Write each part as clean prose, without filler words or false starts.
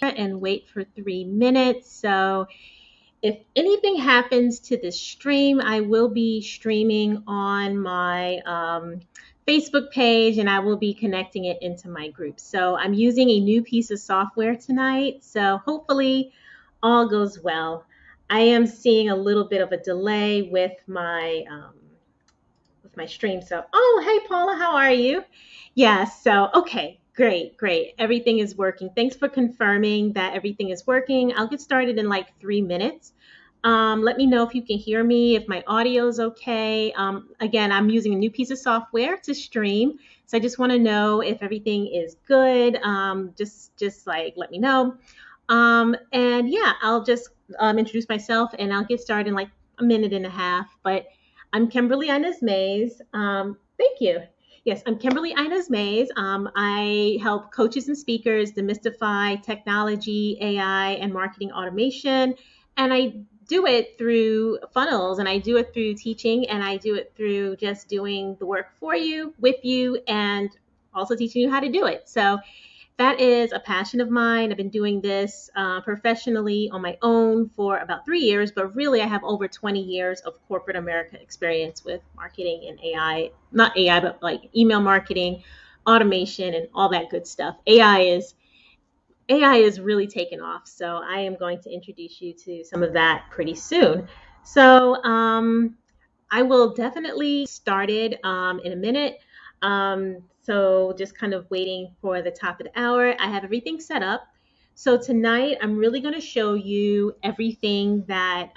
and wait for 3 minutes. So if anything happens to this stream, I will be streaming on my Facebook page and I will be connecting it into my group. So I'm using a new piece of software tonight. So hopefully all goes well. I am seeing a little bit of a delay with my stream. So, oh, hey Paula, how are you? Yeah, so okay, great. Everything is working. Thanks for confirming that everything is working. I'll get started in like 3 minutes. Let me know if you can hear me, if my audio is okay. Again, I'm using a new piece of software to stream, so I just want to know if everything is good. Just like let me know. And yeah, I'll just introduce myself and I'll get started in like a minute and a half. But I'm Kimberly Inez Mays. Thank you. Yes, I'm Kimberly Inez Mays. I help coaches and speakers demystify technology, AI, and marketing automation. And I do it through funnels and I do it through teaching and I do it through just doing the work for you, with you, and also teaching you how to do it. So that is a passion of mine. I've been doing this professionally on my own for about 3 years, but really I have over 20 years of corporate America experience with marketing and AI, not AI, but like email marketing, automation, and all that good stuff. AI is really taken off. So I am going to introduce you to some of that pretty soon. So I will definitely started in a minute. So just kind of waiting for the top of the hour. I have everything set up. So tonight I'm really going to show you everything that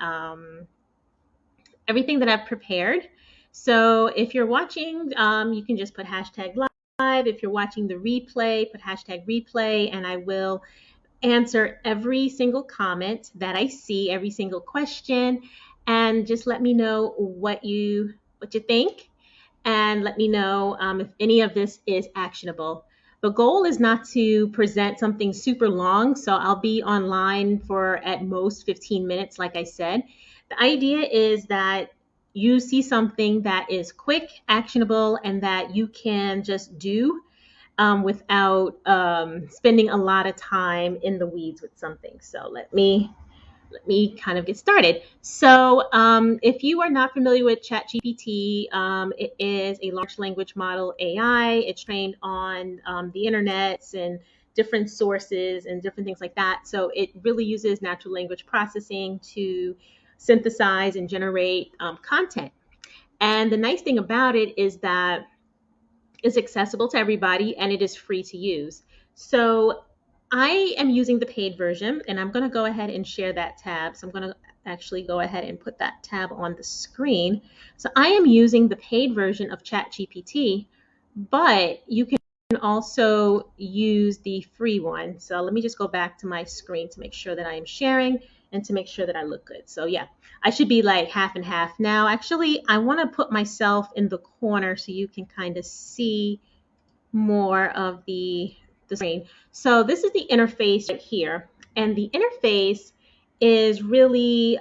I've prepared. So if you're watching, you can just put hashtag live. If you're watching the replay, put hashtag replay, and I will answer every single comment that I see, every single question, and just let me know what you think, and let me know if any of this is actionable. The goal is not to present something super long, so I'll be online for at most 15 minutes, like I said. The idea is that you see something that is quick, actionable, and that you can just do without spending a lot of time in the weeds with something. So let me kind of get started. So if you are not familiar with ChatGPT, it is a large language model AI. It's trained on the internet and different sources and different things like that. So it really uses natural language processing to synthesize and generate content. And the nice thing about it is that it's accessible to everybody and it is free to use. So I am using the paid version and I'm going to go ahead and share that tab. So I'm going to actually go ahead and put that tab on the screen. So I am using the paid version of ChatGPT, but you can also use the free one. So let me just go back to my screen to make sure that I am sharing and to make sure that I look good. So yeah, I should be like half and half now. Actually, I want to put myself in the corner so you can kind of see more of the screen. So this is the interface right here. And the interface is really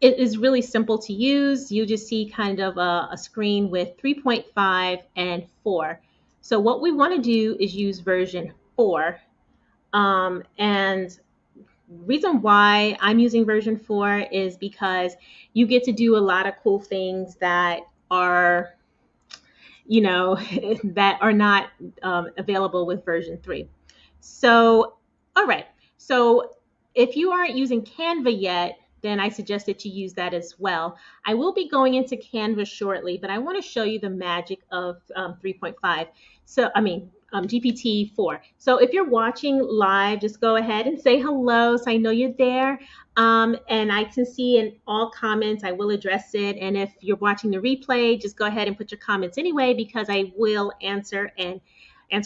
it is really simple to use. You just see kind of a screen with 3.5 and 4. So what we want to do is use version 4. And reason why I'm using version 4 is because you get to do a lot of cool things that are, that are not available with version 3. So, all right. So if you aren't using Canva yet, then I suggest that you use that as well. I will be going into Canva shortly, but I want to show you the magic of 3.5. GPT-4. So if you're watching live, just go ahead and say hello so I know you're there. And I can see in all comments, I will address it. And if you're watching the replay, just go ahead and put your comments anyway, because I will answer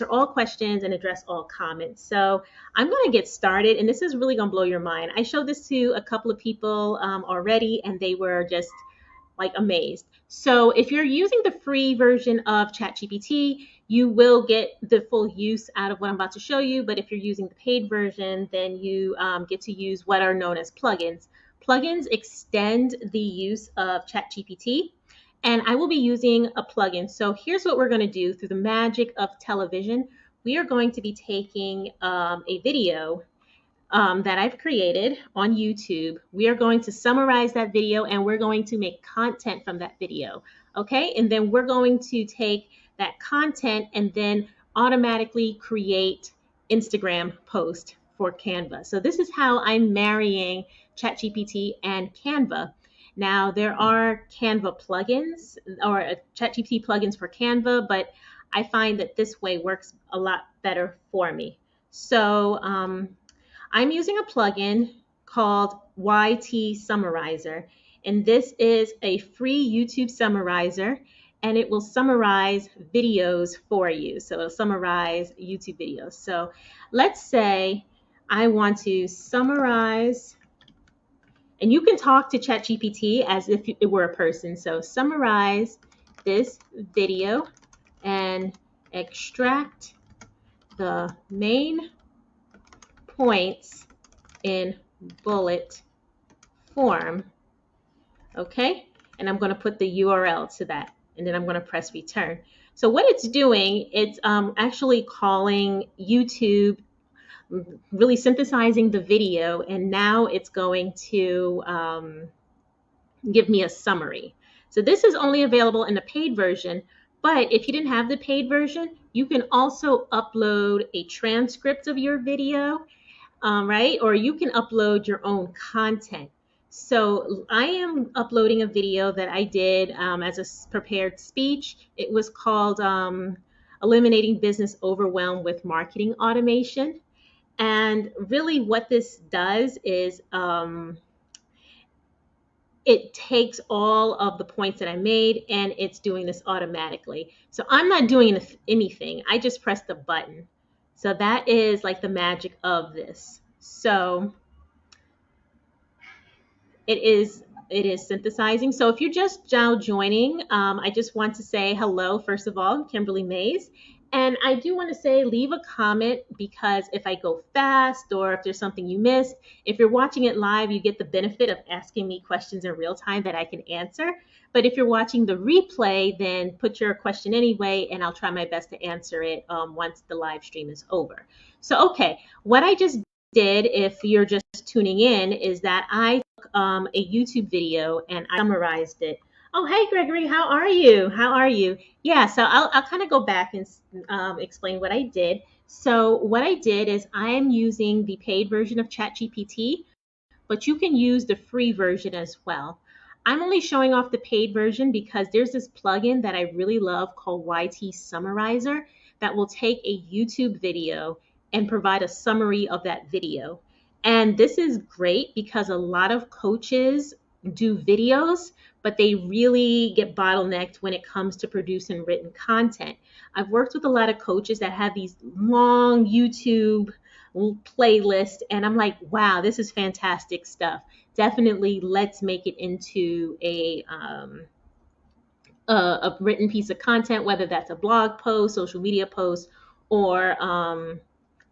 all questions and address all comments. So I'm going to get started, and this is really going to blow your mind. I showed this to a couple of people already, and they were just like amazed. So if you're using the free version of ChatGPT, you will get the full use out of what I'm about to show you. But if you're using the paid version, then you get to use what are known as plugins. Plugins extend the use of ChatGPT, and I will be using a plugin. So here's what we're going to do through the magic of television. we are going to be taking a video that I've created on YouTube. We are going to summarize that video and we're going to make content from that video. Okay. And then we're going to take that content and then automatically create Instagram post for Canva. So this is how I'm marrying ChatGPT and Canva. Now there are Canva plugins or ChatGPT plugins for Canva, but I find that this way works a lot better for me. So I'm using a plugin called YT Summarizer, and this is a free YouTube summarizer, and it will summarize videos for you. So it'll summarize YouTube videos. So let's say I want to summarize, and you can talk to ChatGPT as if it were a person. So summarize this video and extract the main points in bullet form. Okay, and I'm going to put the URL to that, and then I'm going to press return. So what it's doing, it's actually calling YouTube, really synthesizing the video, and now it's going to give me a summary. So this is only available in the paid version, but if you didn't have the paid version, you can also upload a transcript of your video, right? Or you can upload your own content. So I am uploading a video that I did as a prepared speech. It was called Eliminating Business Overwhelm with Marketing Automation. And really what this does is it takes all of the points that I made and it's doing this automatically. So I'm not doing anything. I just press the button. So that is like the magic of this. So it is synthesizing. So if you're just now joining, I just want to say hello, first of all, Kimberly Mays. And I do want to say leave a comment, because if I go fast or if there's something you missed, if you're watching it live, you get the benefit of asking me questions in real time that I can answer. But if you're watching the replay, then put your question anyway, and I'll try my best to answer it once the live stream is over. So, okay, what I just did, if you're just tuning in, is that I took a YouTube video and I summarized it. Oh, hey, Gregory, how are you? How are you? Yeah, so I'll kind of go back and explain what I did. So what I did is I am using the paid version of ChatGPT, but you can use the free version as well. I'm only showing off the paid version because there's this plugin that I really love called YT Summarizer that will take a YouTube video and provide a summary of that video. And this is great because a lot of coaches do videos, but they really get bottlenecked when it comes to producing written content. I've worked with a lot of coaches that have these long YouTube playlists, and I'm like, wow, this is fantastic stuff. Definitely, let's make it into a written piece of content, whether that's a blog post, social media post, or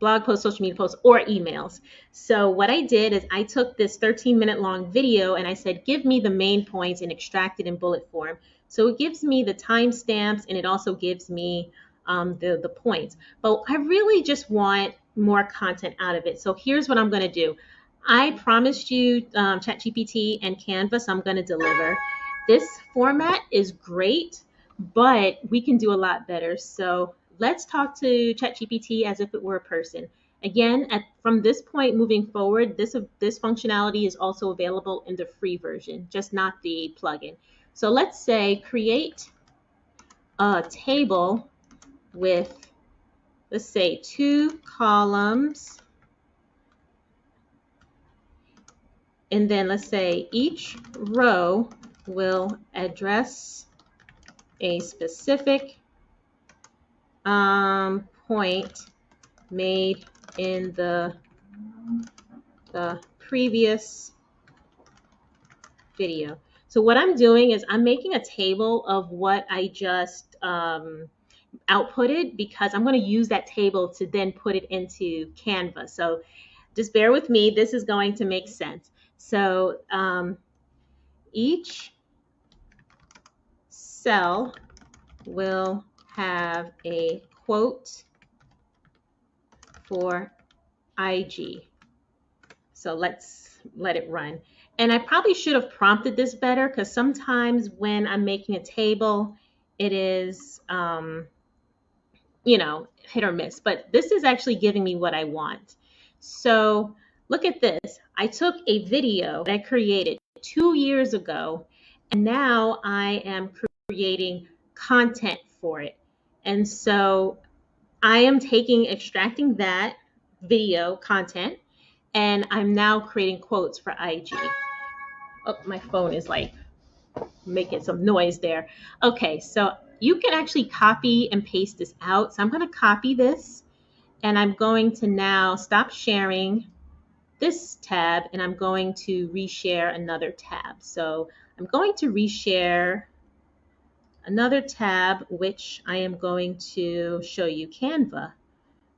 blog posts, social media posts, or emails. So what I did is I took this 13-minute long video and I said, give me the main points and extract it in bullet form. So it gives me the timestamps and it also gives me the points. But I really just want more content out of it. So here's what I'm going to do. I promised you ChatGPT and Canva, so I'm going to deliver. This format is great, but we can do a lot better. So let's talk to ChatGPT as if it were a person. Again, from this point moving forward, this functionality is also available in the free version, just not the plugin. So let's say create a table with, let's say, 2 columns. And then let's say each row will address a specific point made in the previous video. So what I'm doing is I'm making a table of what I just outputted, because I'm going to use that table to then put it into Canva. So just bear with me. This is going to make sense. So each cell will have a quote for IG. So let's let it run. And I probably should have prompted this better because sometimes when I'm making a table, it is, hit or miss. But this is actually giving me what I want. So look at this. I took a video that I created 2 years ago, and now I am creating content for it. And so I am extracting that video content, and I'm now creating quotes for IG. Oh, my phone is like making some noise there. Okay, so you can actually copy and paste this out. So I'm going to copy this, and I'm going to now stop sharing this tab, and I'm going to reshare another tab. So I'm going to reshare another tab, which I am going to show you Canva.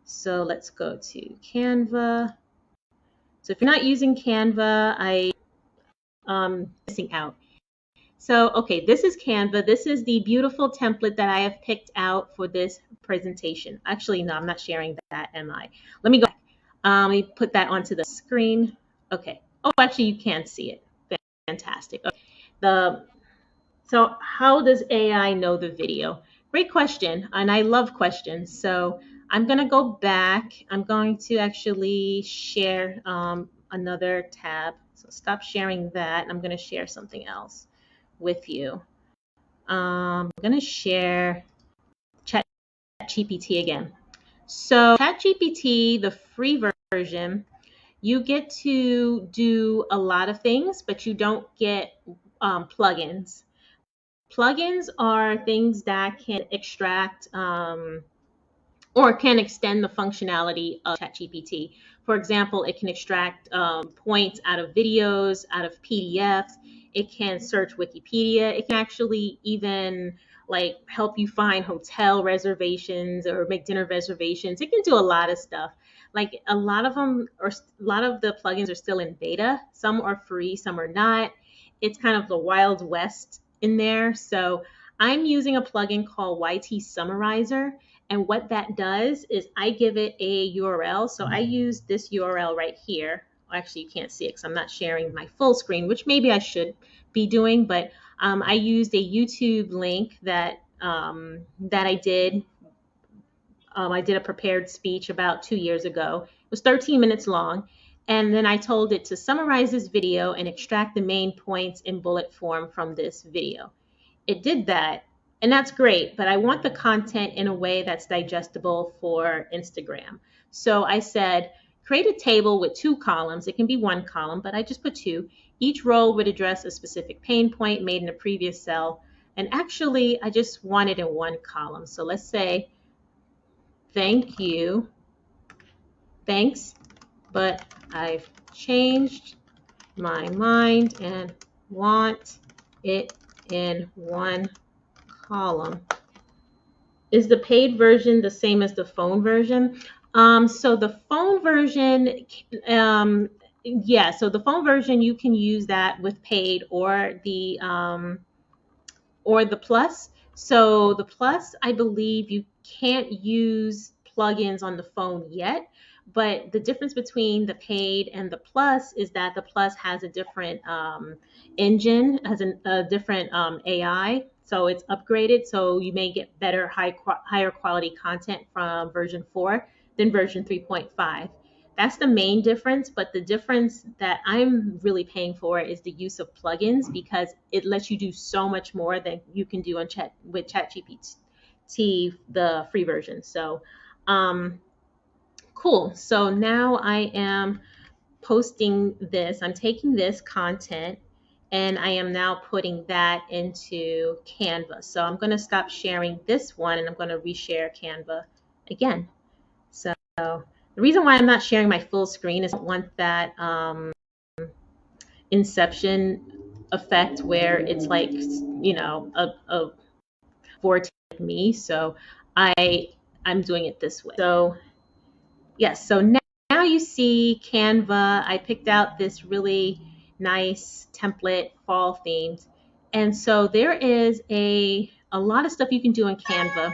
So let's go to Canva. So if you're not using Canva, missing out. So, okay, this is Canva. This is the beautiful template that I have picked out for this presentation. Actually, no, I'm not sharing that, am I? Let me go back. Let me put that onto the screen. Okay. Oh, actually, you can see it. Fantastic. Okay. So how does AI know the video? Great question, and I love questions. So I'm going to go back. I'm going to actually share another tab. So stop sharing that. I'm going to share something else with you. I'm going to share ChatGPT again. So ChatGPT, the free version, you get to do a lot of things, but you don't get plugins. Plugins are things that can extract or can extend the functionality of ChatGPT. For example, it can extract points out of videos, out of PDFs. It can search Wikipedia. It can actually even like help you find hotel reservations or make dinner reservations. It can do a lot of stuff. Like a lot of the plugins are still in beta. Some are free, some are not. It's kind of the Wild West in there. So I'm using a plugin called YT Summarizer. And what that does is I give it a URL. So I use this URL right here. Actually, you can't see it because I'm not sharing my full screen, which maybe I should be doing. But I used a YouTube link that I did. I did a prepared speech about 2 years ago. It was 13 minutes long. And then I told it to summarize this video and extract the main points in bullet form from this video. It did that, and that's great, but I want the content in a way that's digestible for Instagram. So I said, create a table with 2 columns. It can be 1 column, but I just put 2. Each row would address a specific pain point made in a previous cell. And actually, I just want it in 1 column. So let's say, thank you, thanks, but I've changed my mind and want it in 1 column. Is the paid version the same as the phone version? So the phone version, so the phone version, you can use that with paid or the plus. So the plus, I believe you can't use plugins on the phone yet, but the difference between the paid and the plus is that the plus has a different engine, has a different AI. So it's upgraded. So you may get better, higher quality content from version 4 than version 3.5. That's the main difference, but the difference that I'm really paying for is the use of plugins because it lets you do so much more than you can do with ChatGPT, the free version. So, cool. So now I am posting this. I'm taking this content and I am now putting that into Canva. So I'm going to stop sharing this one and I'm going to reshare Canva again. So the reason why I'm not sharing my full screen is I don't want that inception effect where it's like, a vortex like me. So I'm doing it this way. So yes, so now you see Canva. I picked out this really nice template, fall themed. And so there is a lot of stuff you can do in Canva.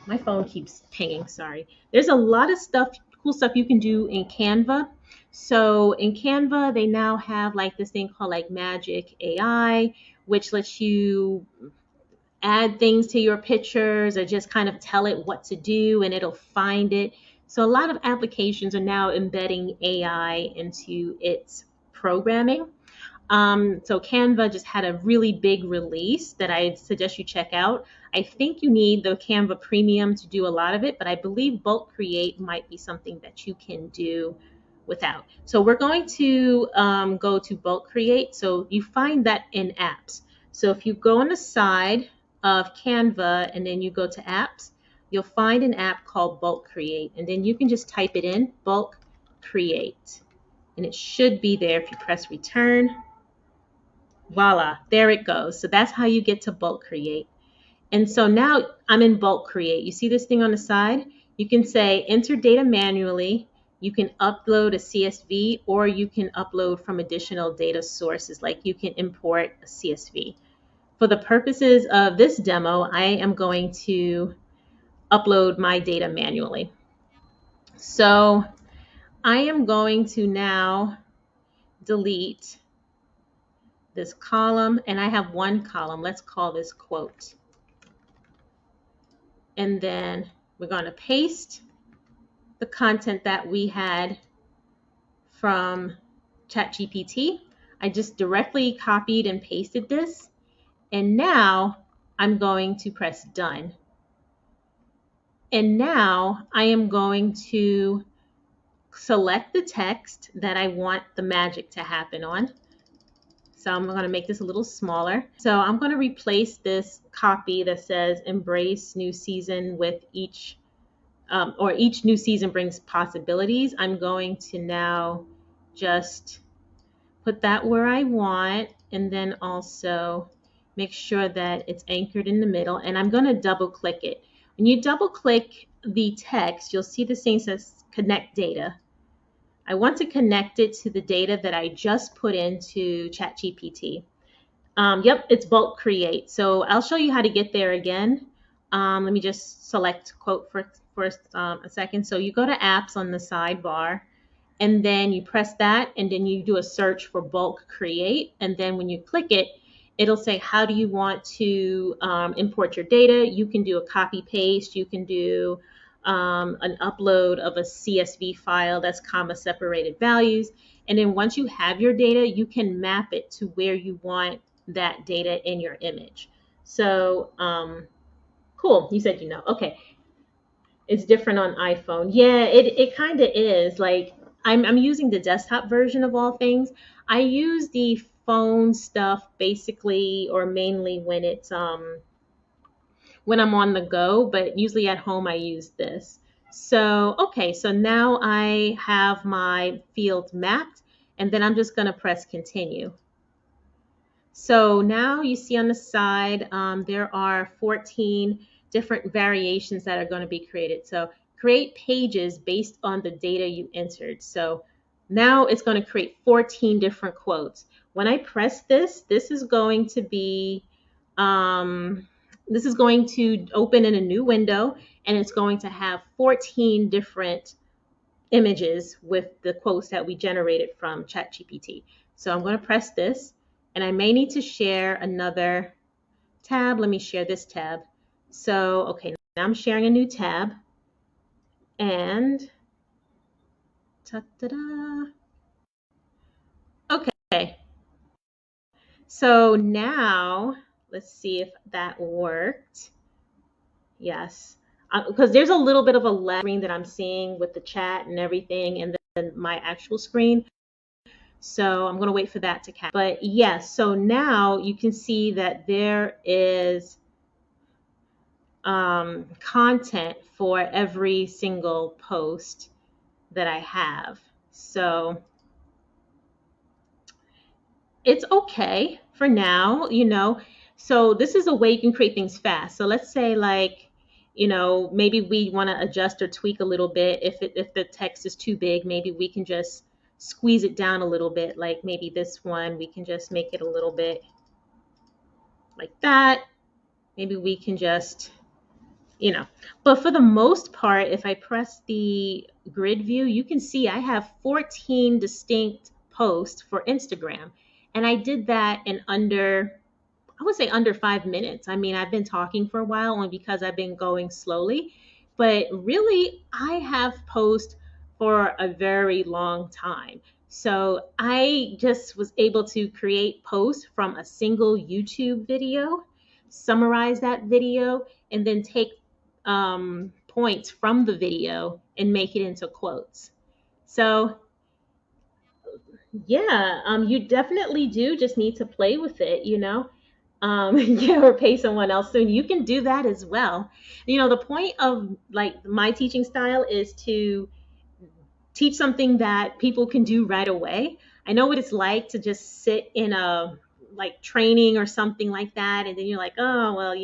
My phone keeps pinging, sorry. There's a lot of stuff, cool stuff you can do in Canva. So in Canva, they now have like this thing called like Magic AI, which lets you add things to your pictures or just kind of tell it what to do and it'll find it. So a lot of applications are now embedding AI into its programming. So Canva just had a really big release that I suggest you check out. I think you need the Canva Premium to do a lot of it, but I believe Bulk Create might be something that you can do without. So we're going to go to Bulk Create. So you find that in apps. So if you go on the side of Canva and then you go to apps, you'll find an app called Bulk Create. And then you can just type it in, Bulk Create. And it should be there if you press return. Voila, there it goes. So that's how you get to Bulk Create. And so now I'm in Bulk Create. You see this thing on the side? You can say enter data manually. You can upload a CSV or you can upload from additional data sources, like you can import a CSV. For the purposes of this demo, I am going to upload my data manually. So I am going to now delete this column, and I have one column. Let's call this quote. And then we're going to paste the content that we had from ChatGPT. I just directly copied and pasted this. And now I'm going to press done. And now I am going to select the text that I want the magic to happen on. So I'm going to make this a little smaller. So I'm going to replace this copy that says embrace new season with each new season brings possibilities. I'm going to now just put that where I want and then also make sure that it's anchored in the middle. And I'm going to double click it. When you double click the text, you'll see this thing says connect data. I want to connect it to the data that I just put into ChatGPT. Yep, it's Bulk Create. So I'll show you how to get there again. Let me just select quote for a second. So you go to apps on the sidebar and then you press that and then you do a search for Bulk Create. And then when you click it, it'll say, how do you want to import your data? You can do a copy paste. You can do an upload of a CSV file that's comma separated values. And then once you have your data, you can map it to where you want that data in your image. So cool. You said, okay. It's different on iPhone. Yeah, it kind of is. Like I'm using the desktop version of all things. I use the phone stuff basically or mainly when it's when I'm on the go, but usually at home I use this. So, okay, so now I have my fields mapped and then I'm just going to press continue. So now you see on the side, there are 14 different variations that are going to be created. So create pages based on the data you entered. So now it's going to create 14 different quotes. When I press this is going to be, this is going to open in a new window and it's going to have 14 different images with the quotes that we generated from ChatGPT. So I'm going to press this. And I may need to share another tab. Let me share this tab. So, okay, now I'm sharing a new tab. And ta-da-da. Okay. So now let's see if that worked. Yes. Because there's a little bit of a lag screen that I'm seeing with the chat and everything and then my actual screen. So I'm going to wait for that to catch. But yes, so now you can see that there is content for every single post that I have. So it's okay for now, So this is a way you can create things fast. So let's say like, maybe we want to adjust or tweak a little bit. If the text is too big, maybe we can just squeeze it down a little bit. Like maybe this one, we can just make it a little bit like that. Maybe we can just, but for the most part, if I press the grid view, you can see I have 14 distinct posts for Instagram. And I did that in under, I would say under 5 minutes. I mean, I've been talking for a while only because I've been going slowly, but really, I have posts for a very long time. So I just was able to create posts from a single YouTube video, summarize that video, and then take points from the video and make it into quotes. So yeah, you definitely do just need to play with it, yeah, or pay someone else. So you can do that as well. The point of like my teaching style is to teach something that people can do right away. I know what it's like to just sit in a like training or something like that, and then you're like, oh well,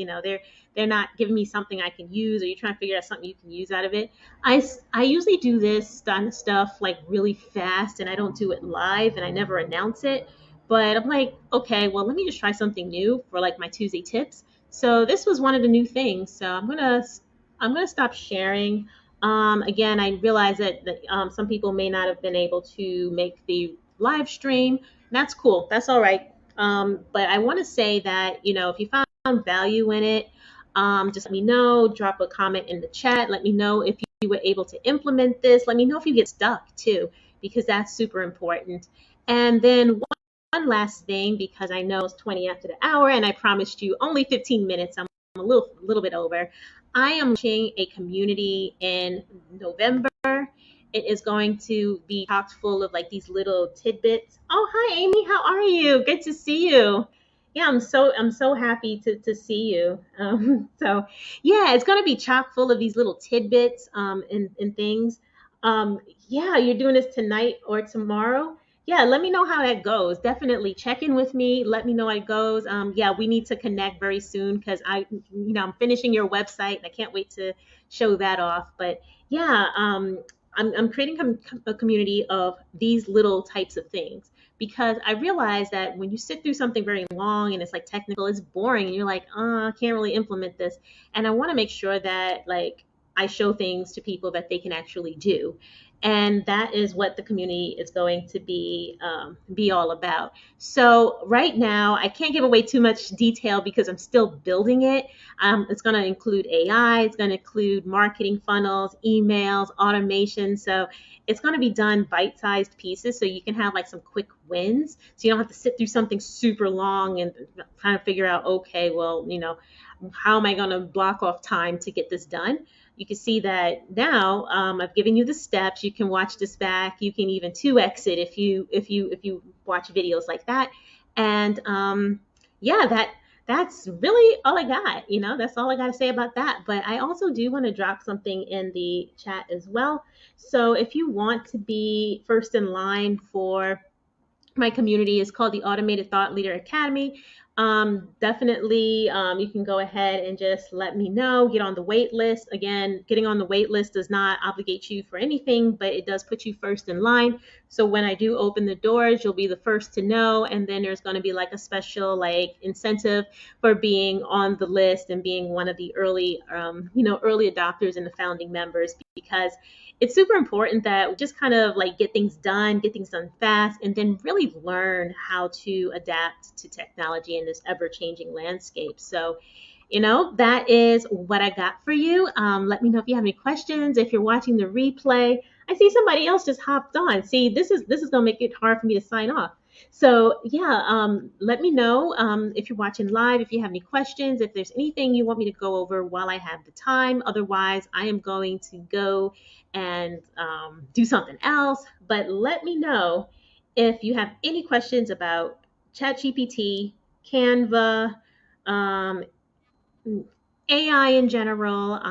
they're not giving me something I can use, or you're trying to figure out something you can use out of it. I usually do this kind of stuff like really fast, and I don't do it live, and I never announce it. But I'm like, okay, well, let me just try something new for like my Tuesday tips. So this was one of the new things. So I'm gonna stop sharing. Again, I realize that some people may not have been able to make the live stream. That's cool. That's all right. But I want to say that, if you found value in it, just let me know. Drop a comment in the chat. Let me know if you were able to implement this. Let me know if you get stuck too, because that's super important. And then one last thing, because I know it's 20 after the hour, and I promised you only 15 minutes. I'm a little bit over. I am launching a community in November. It is going to be chock full of like these little tidbits. Oh, hi Amy, how are you? Good to see you. Yeah, I'm so happy to see you. So yeah, it's going to be chock full of these little tidbits and things. Yeah, you're doing this tonight or tomorrow. Yeah, let me know how that goes. Definitely check in with me. Let me know how it goes. Yeah, we need to connect very soon because I'm finishing your website and I can't wait to show that off. But yeah, I'm creating a community of these little types of things because I realize that when you sit through something very long and it's like technical, it's boring and you're like, I can't really implement this. And I want to make sure that like I show things to people that they can actually do, and that is what the community is going to be all about. So right now, I can't give away too much detail because I'm still building it. It's going to include AI, it's going to include marketing funnels, emails, automation. So it's going to be done bite-sized pieces, so you can have like some quick wins. So you don't have to sit through something super long and kind of figure out, okay, well, how am I going to block off time to get this done? You can see that now I've given you the steps. You can watch this back. You can even 2x it if you watch videos like that. And yeah, that's really all I got. That's all I got to say about that. But I also do want to drop something in the chat as well. So if you want to be first in line for my community, is called the Automated Thought Leader Academy. Definitely, you can go ahead and just let me know. Get on the wait list. Again, getting on the wait list does not obligate you for anything, but it does put you first in line. So when I do open the doors, you'll be the first to know. And then there's going to be like a special like incentive for being on the list and being one of the early adopters and the founding members, because it's super important that we just kind of like get things done fast, and then really learn how to adapt to technology in this ever changing landscape. So, that is what I got for you. Let me know if you have any questions. If you're watching the replay, I see somebody else just hopped on. See, this is gonna make it hard for me to sign off. So yeah, let me know if you're watching live, if you have any questions, if there's anything you want me to go over while I have the time. Otherwise, I am going to go and do something else. But let me know if you have any questions about ChatGPT, Canva, um, AI in general.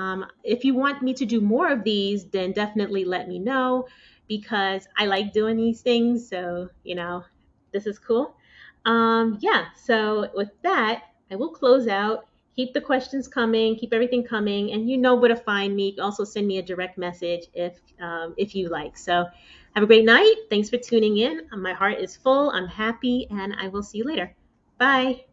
If you want me to do more of these, then definitely let me know, because I like doing these things. So, this is cool. Yeah, so with that, I will close out. Keep the questions coming, keep everything coming, and you know where to find me. Also, send me a direct message if you like. So, have a great night. Thanks for tuning in. My heart is full. I'm happy, and I will see you later. Bye.